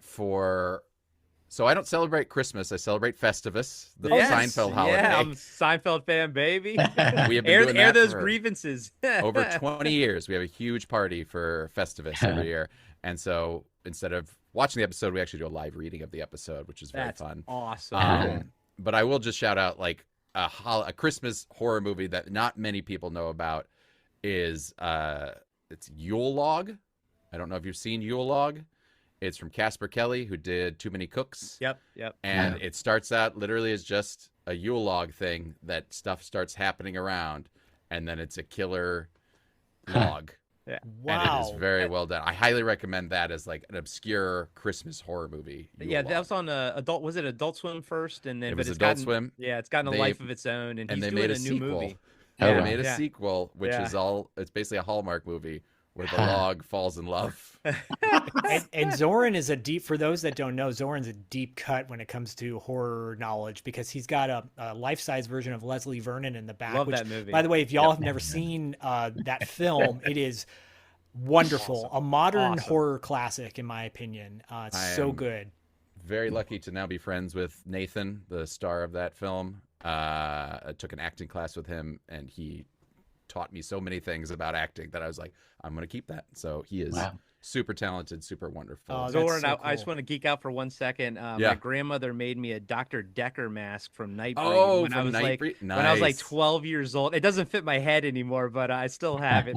so I don't celebrate Christmas. I celebrate Festivus, the Seinfeld holiday. Yeah, I'm a Seinfeld fan, baby. We have been doing that those for grievances. over 20 years. We have a huge party for Festivus every year. And so instead of watching the episode, we actually do a live reading of the episode, which is very fun. Awesome. But I will just shout out like a Christmas horror movie that not many people know about is it's Yule Log. I don't know if you've seen Yule Log. It's from Casper Kelly, who did Too Many Cooks. Yep. And it starts out literally as just a Yule Log thing that stuff starts happening around, and then it's a killer log. Yeah. Wow. And it is very well done. I highly recommend that as like an obscure Christmas horror movie. Yeah, that was on Adult. Was it Adult Swim first, and then It was it's Adult gotten, Swim. Yeah, it's gotten a life of its own, and he's they doing made a new sequel. movie. They made a sequel, which is it's basically a Hallmark movie where the log falls in love. And Zoran is for those that don't know, Zoran's a deep cut when it comes to horror knowledge because he's got a life-size version of Leslie Vernon in the back. Love that movie. By the way, if y'all have never seen that film, it is wonderful. A modern horror classic, in my opinion. It's so good. Very lucky to now be friends with Nathan, the star of that film. I took an acting class with him, and he taught me so many things about acting that I was like, I'm going to keep that. So he is super talented, super wonderful. Zoran, so cool. I just want to geek out for 1 second. My grandmother made me a Dr. Decker mask from Nightbreed when I was when I was like 12 years old. It doesn't fit my head anymore, but I still have it.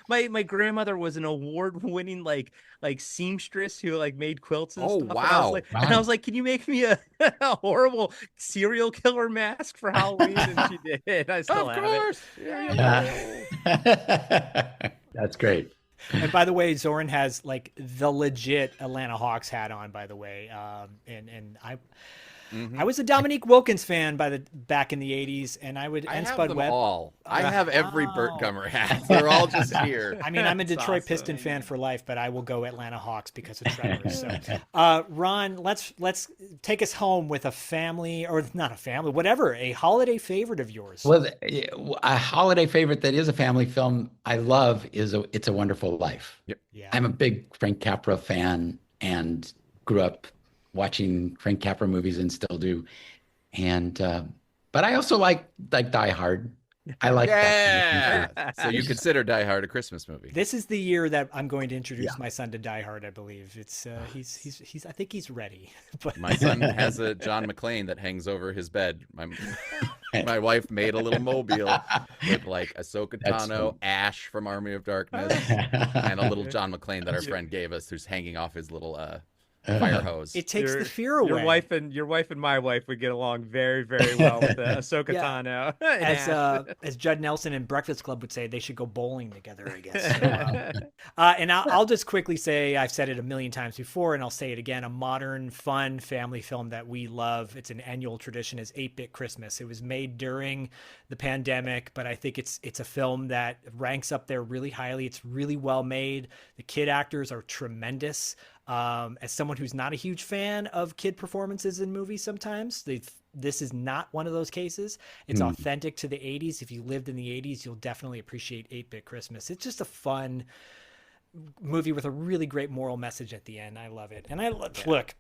My grandmother was an award-winning like seamstress who like made quilts and stuff. Wow. And I was like, can you make me a horrible serial killer mask for Halloween? And she did. I still have it. That's great. And by the way, Zoran has like the legit Atlanta Hawks hat on, by the way. And I was a Dominique Wilkins fan back in the 80s, and I have Spud them Webb. all. I have every Burt Gummer hat. They're all just here. I mean, I'm a Detroit Piston fan for life, but I will go Atlanta Hawks because of Tremors. So, Ron, let's take us home with a family, or not a family, whatever, a holiday favorite of yours. Well, a holiday favorite that is a family film I love is It's a Wonderful Life. Yep. Yeah. I'm a big Frank Capra fan and grew up watching Frank Capra movies and still do. And but I also like Die Hard. I like that. So you consider Die Hard a Christmas movie? This is the year that I'm going to introduce my son to Die Hard, I believe. It's he's I think he's ready. But my son has a John McClane that hangs over his bed. My wife made a little mobile with like Ahsoka Tano, Ash from Army of Darkness, and a little John McClane that our friend gave us, who's hanging off his little fire hose. It takes the fear away. Your wife and my wife would get along very, very well with Ahsoka Tano. As Judd Nelson in Breakfast Club would say, they should go bowling together, I guess. So, and I'll just quickly say, I've said it a million times before, and I'll say it again, a modern, fun family film that we love. It's an annual tradition, is 8-Bit Christmas. It was made during the pandemic, but I think it's a film that ranks up there really highly. It's really well made. The kid actors are tremendous. As someone who's not a huge fan of kid performances in movies, sometimes this is not one of those cases. It's authentic to the 80s. If you lived in the 80s, you'll definitely appreciate 8-Bit Christmas. It's just a fun movie with a really great moral message at the end. I love it. And look,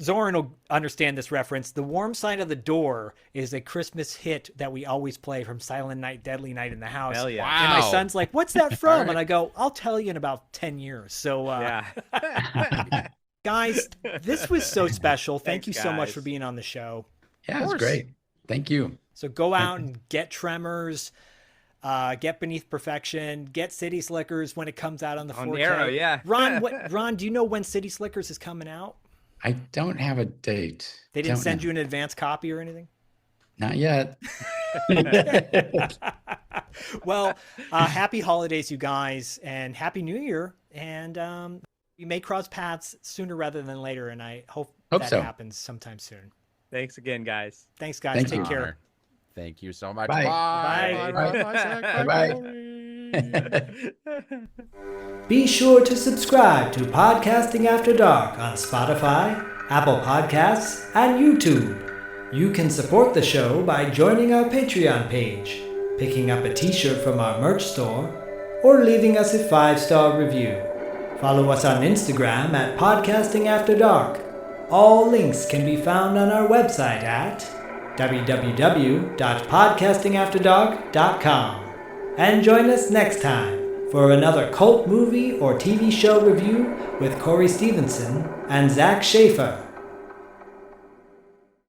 Zoran will understand this reference. The Warm Side of the Door is a Christmas hit that we always play from Silent Night, Deadly Night in the House. Hell yeah. And my son's like, what's that from? And I go, I'll tell you in about 10 years. So, guys, this was so special. Thank you so much for being on the show. Yeah, it's great. Thank you. So go out and get Tremors, get Beneath Perfection, get City Slickers when it comes out on the 4K. Arrow, yeah. Ron, do you know when City Slickers is coming out? I don't have a date. They didn't send you an advance copy or anything? Not yet. Well, happy holidays, you guys, and happy New Year. And you may cross paths sooner rather than later, and I hope that happens sometime soon. Thanks again, guys. Thanks, guys. Take care. Thank you so much. Bye. Bye. Bye. Be sure to subscribe to Podcasting After Dark on Spotify, Apple Podcasts, and YouTube. You can support the show by joining our Patreon page, picking up a t-shirt from our merch store, or leaving us a 5-star review. Follow us on Instagram at Podcasting After Dark. All links can be found on our website at www.podcastingafterdark.com. And join us next time for another cult movie or TV show review with Corey Stevenson and Zach Schaefer.